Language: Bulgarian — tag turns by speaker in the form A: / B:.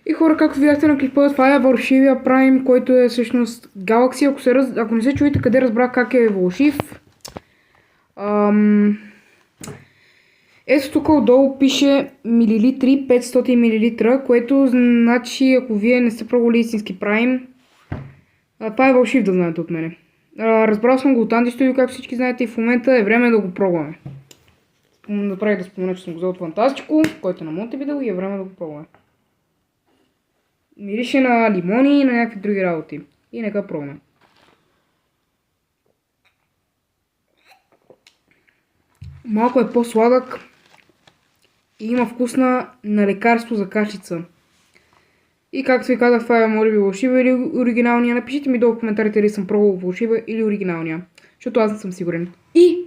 A: И хора, както видяхте на клипа, това е вълшивия Prime, който е всъщност Galaxy. Ако не се чуете къде разбрах как е вълшив. Ето тук отдолу пише милилитри, 500 мл, което значи, ако вие не сте пробвали истински Prime, това е вълшив, да знаете от мене. Разбрал съм го от Andy Studio, както всички знаете, и в момента е време да го пробваме. Направих да спомена, че съм го взел от Фантастико, който е на моите видео, и е време да го пробваме. Мирише на лимони и на някакви други работи. И нека пробваме. Малко е по-сладък и има вкусна на лекарство за кашлица. И както ви казах, това е може би вълшива или оригиналния. Напишите ми долу в коментарите дали съм пробвал вълшива или оригиналния, защото аз не съм сигурен. И